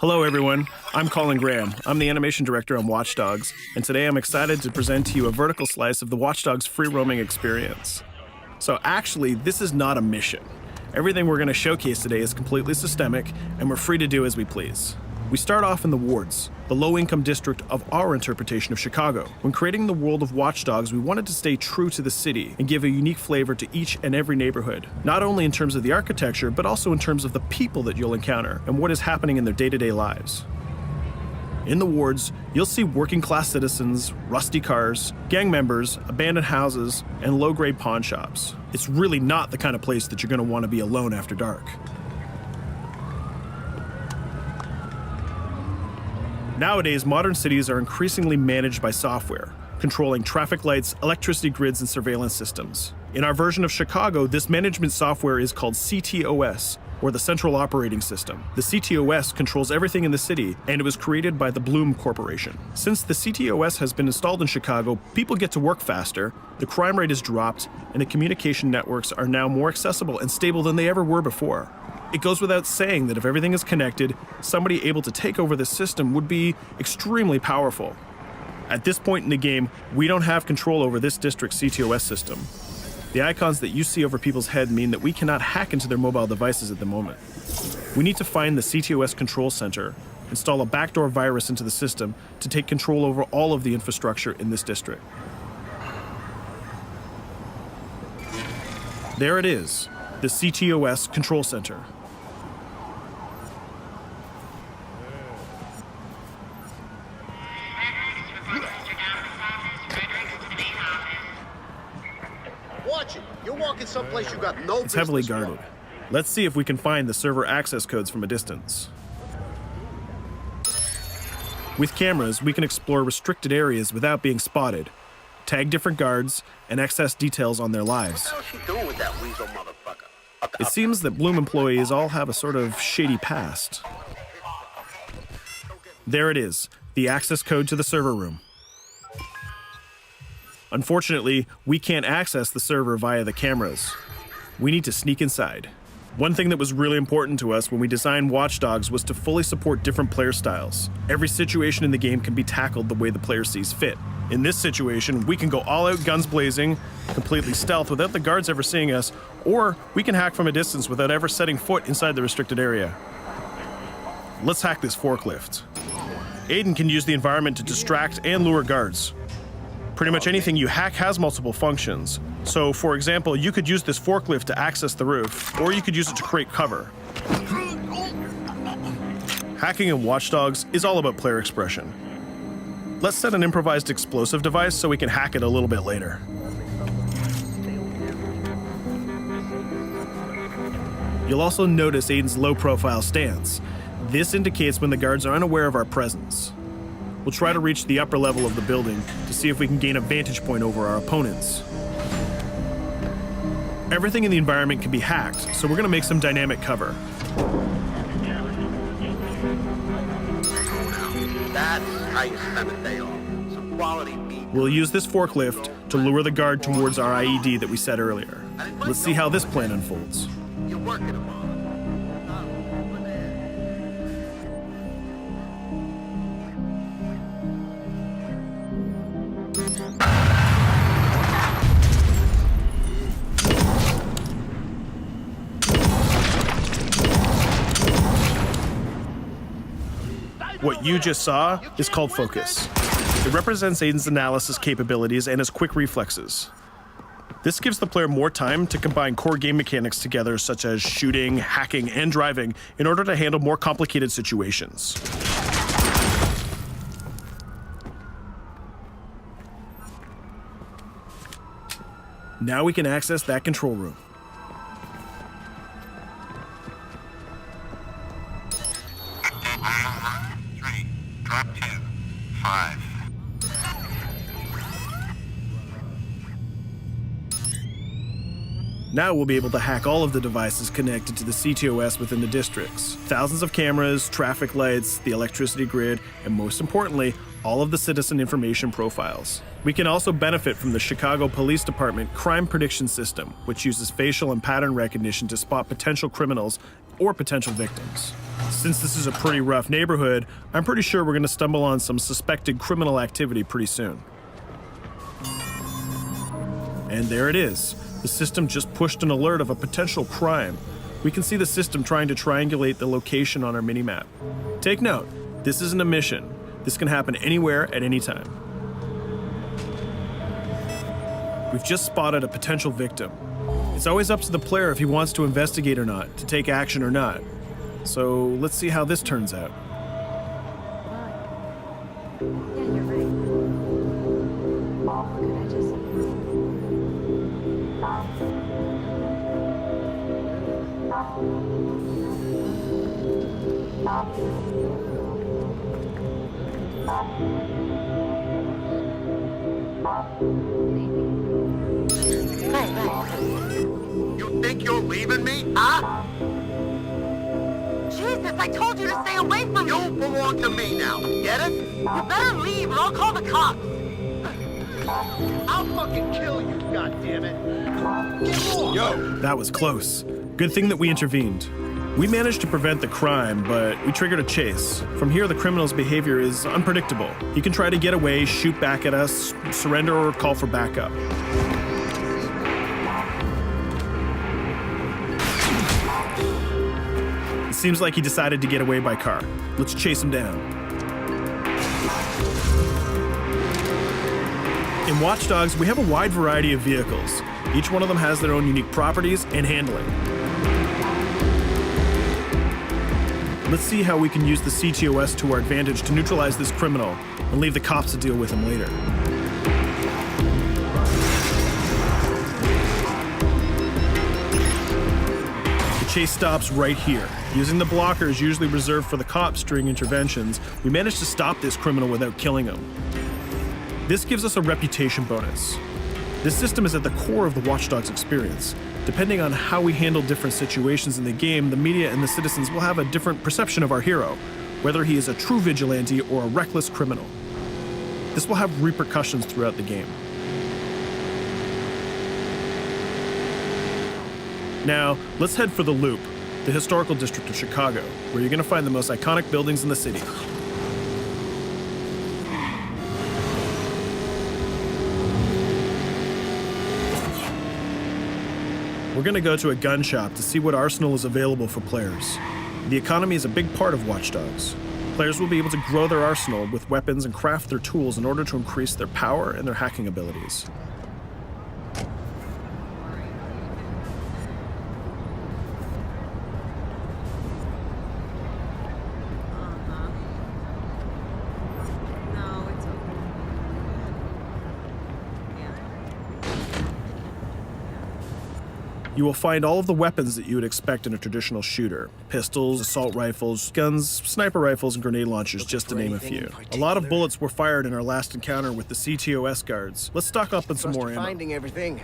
Hello everyone, I'm Colin Graham. I'm the animation director on Watch Dogs, and today I'm excited to present to you a vertical slice of the Watch Dogs free roaming experience. So actually, this is not a mission. Everything we're going to showcase today is completely systemic, and we're free to do as we please. We start off in the wards, the low-income district of our interpretation of Chicago. When creating the world of Watch Dogs, we wanted to stay true to the city and give a unique flavor to each and every neighborhood, not only in terms of the architecture, but also in terms of the people that you'll encounter and what is happening in their day-to-day lives. In the wards, you'll see working-class citizens, rusty cars, gang members, abandoned houses, and low-grade pawn shops. It's really not the kind of place that you're going to want to be alone after dark. Nowadays, modern cities are increasingly managed by software, controlling traffic lights, electricity grids, and surveillance systems. In our version of Chicago, this management software is called CTOS, or the Central Operating System. The CTOS controls everything in the city, and it was created by the Bloom Corporation. Since the CTOS has been installed in Chicago, people get to work faster, the crime rate has dropped, and the communication networks are now more accessible and stable than they ever were before. It goes without saying that if everything is connected, somebody able to take over the system would be extremely powerful. At this point in the game, we don't have control over this district's CTOS system. The icons that you see over people's head mean that we cannot hack into their mobile devices at the moment. We need to find the CTOS control center, install a backdoor virus into the system to take control over all of the infrastructure in this district. There it is, the CTOS control center. Watch it. You're walking someplace you got no business. It's heavily guarded. Let's see if we can find the server access codes from a distance. With cameras, we can explore restricted areas without being spotted, tag different guards, and access details on their lives. What the hell is she doing with that weasel motherfucker? It seems that Bloom employees all have a sort of shady past. There it is, the access code to the server room. Unfortunately, we can't access the server via the cameras. We need to sneak inside. One thing that was really important to us when we designed Watch Dogs was to fully support different player styles. Every situation in the game can be tackled the way the player sees fit. In this situation, we can go all out guns blazing, completely stealth without the guards ever seeing us, or we can hack from a distance without ever setting foot inside the restricted area. Let's hack this forklift. Aiden can use the environment to distract and lure guards. Pretty much anything you hack has multiple functions. So, for example, you could use this forklift to access the roof, or you could use it to create cover. Hacking in Watch Dogs is all about player expression. Let's set an improvised explosive device so we can hack it a little bit later. You'll also notice Aiden's low-profile stance. This indicates when the guards are unaware of our presence. We'll try to reach the upper level of the building to see if we can gain a vantage point over our opponents. Everything in the environment can be hacked, so we're going to make some dynamic cover. That's how you spend a day off. Some quality meat. We'll use this forklift to lure the guard towards our IED that we set earlier. Let's see how this plan unfolds. You're working them on. What you just saw is called focus. It represents Aiden's analysis capabilities and his quick reflexes. This gives the player more time to combine core game mechanics together, such as shooting, hacking, and driving, in order to handle more complicated situations. Now we can access that control room. Drop 2, 5. Now we'll be able to hack all of the devices connected to the CTOS within the districts. Thousands of cameras, traffic lights, the electricity grid, and most importantly, all of the citizen information profiles. We can also benefit from the Chicago Police Department Crime Prediction System, which uses facial and pattern recognition to spot potential criminals or potential victims. Since this is a pretty rough neighborhood, I'm pretty sure we're going to stumble on some suspected criminal activity pretty soon. And there it is. The system just pushed an alert of a potential crime. We can see the system trying to triangulate the location on our minimap. Take note, this isn't a mission. This can happen anywhere at any time. We've just spotted a potential victim. It's always up to the player if he wants to investigate or not, to take action or not. So let's see how this turns out. Yeah, you're right. Could I just... You think you're leaving me? Huh? Jesus, I told you to stay away from me! You belong to me now. Get it? You better leave or I'll call the cops! I'll fucking kill you, goddammit. Get off! Yo! That was close. Good thing that we intervened. We managed to prevent the crime, but we triggered a chase. From here, the criminal's behavior is unpredictable. He can try to get away, shoot back at us, surrender, or call for backup. It seems like he decided to get away by car. Let's chase him down. In Watch Dogs, we have a wide variety of vehicles. Each one of them has their own unique properties and handling. Let's see how we can use the CTOS to our advantage to neutralize this criminal and leave the cops to deal with him later. The chase stops right here. Using the blockers usually reserved for the cops during interventions, we managed to stop this criminal without killing him. This gives us a reputation bonus. This system is at the core of the Watch Dogs experience. Depending on how we handle different situations in the game, the media and the citizens will have a different perception of our hero, whether he is a true vigilante or a reckless criminal. This will have repercussions throughout the game. Now, let's head for the Loop, the historical district of Chicago, where you're going to find the most iconic buildings in the city. We're going to go to a gun shop to see what arsenal is available for players. The economy is a big part of Watch Dogs. Players will be able to grow their arsenal with weapons and craft their tools in order to increase their power and their hacking abilities. No, it's okay. You will find all of the weapons that you would expect in a traditional shooter. Pistols, assault rifles, guns, sniper rifles, and grenade launchers, just to name a few. A lot of bullets were fired in our last encounter with the CTOS guards. Let's stock up on some more ammo. Finding everything.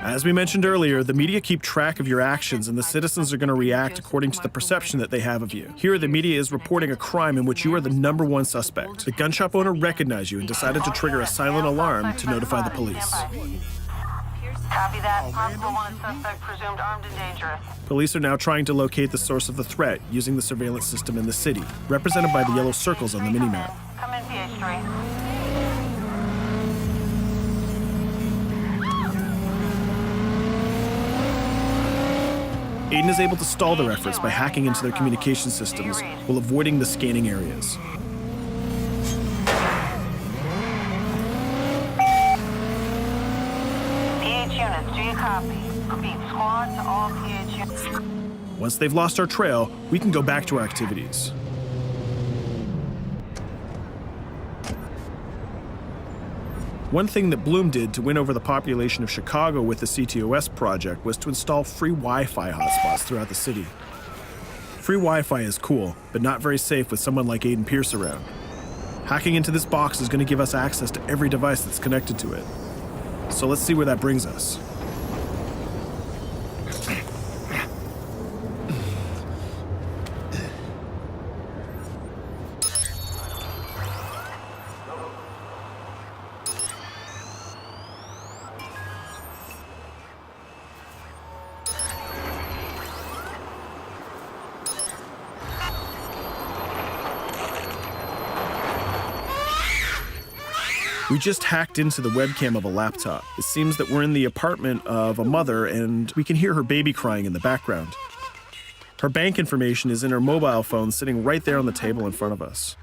As we mentioned earlier, the media keep track of your actions and the citizens are going to react according to the perception that they have of you. Here, the media is reporting a crime in which you are the #1 suspect. The gun shop owner recognized you and decided to trigger a silent alarm to notify the police. Copy that. Possible wanted suspect presumed armed and dangerous. Police are now trying to locate the source of the threat using the surveillance system in the city, represented by the yellow circles on the minimap. Come in, PH3. Aiden is able to stall their efforts by hacking into their communication systems while avoiding the scanning areas. PH units, do you copy? Repeat, squad to all PH units. Once they've lost our trail, we can go back to our activities. One thing that Bloom did to win over the population of Chicago with the CTOS project was to install free Wi-Fi hotspots throughout the city. Free Wi-Fi is cool, but not very safe with someone like Aiden Pierce around. Hacking into this box is going to give us access to every device that's connected to it. So let's see where that brings us. We just hacked into the webcam of a laptop. It seems that we're in the apartment of a mother and we can hear her baby crying in the background. Her bank information is in her mobile phone sitting right there on the table in front of us.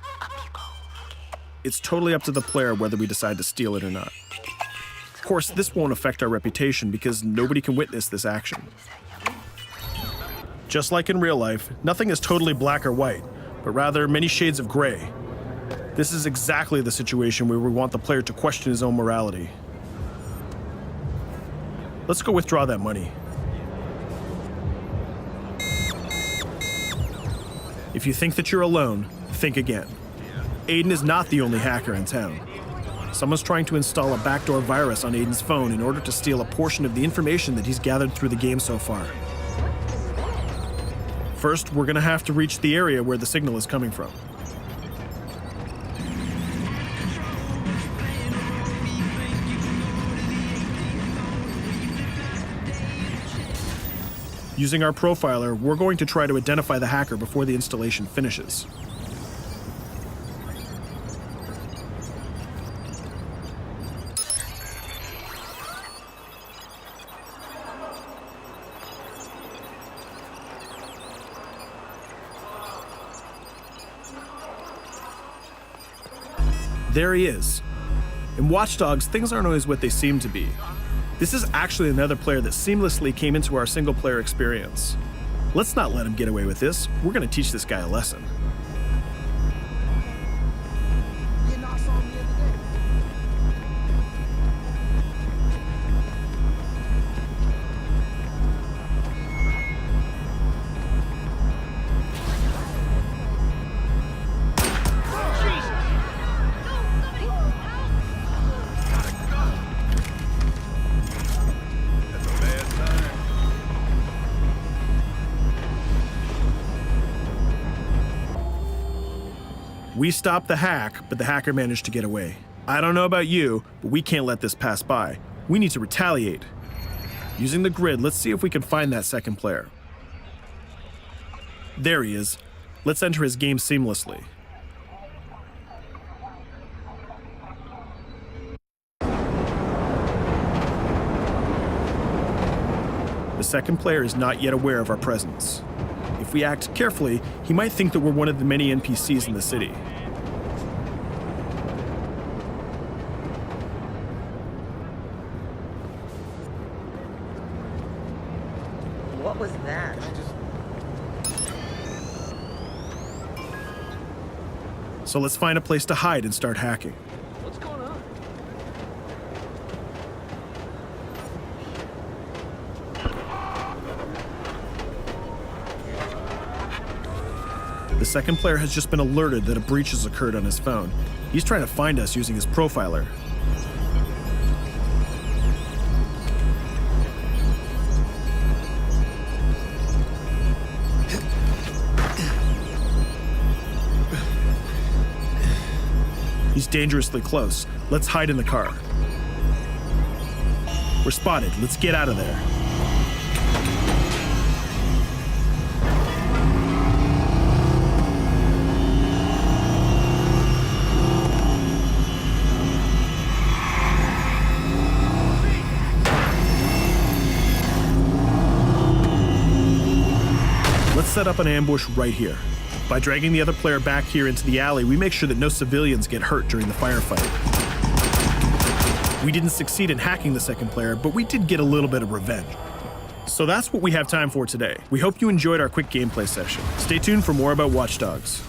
It's totally up to the player whether we decide to steal it or not. Of course, this won't affect our reputation because nobody can witness this action. Just like in real life, nothing is totally black or white, but rather many shades of gray. This is exactly the situation where we want the player to question his own morality. Let's go withdraw that money. If you think that you're alone, think again. Aiden is not the only hacker in town. Someone's trying to install a backdoor virus on Aiden's phone in order to steal a portion of the information that he's gathered through the game so far. First, we're gonna have to reach the area where the signal is coming from. Using our profiler, we're going to try to identify the hacker before the installation finishes. There he is. In Watch Dogs, things aren't always what they seem to be. This is actually another player that seamlessly came into our single-player experience. Let's not let him get away with this. We're gonna teach this guy a lesson. We stopped the hack, but the hacker managed to get away. I don't know about you, but we can't let this pass by. We need to retaliate. Using the grid, let's see if we can find that second player. There he is. Let's enter his game seamlessly. The second player is not yet aware of our presence. If we act carefully, he might think that we're one of the many NPCs in the city. What was that? So let's find a place to hide and start hacking. What's going on? The second player has just been alerted that a breach has occurred on his phone. He's trying to find us using his profiler. He's dangerously close. Let's hide in the car. We're spotted. Let's get out of there. Let's set up an ambush right here. By dragging the other player back here into the alley, we make sure that no civilians get hurt during the firefight. We didn't succeed in hacking the second player, but we did get a little bit of revenge. So that's what we have time for today. We hope you enjoyed our quick gameplay session. Stay tuned for more about Watch Dogs.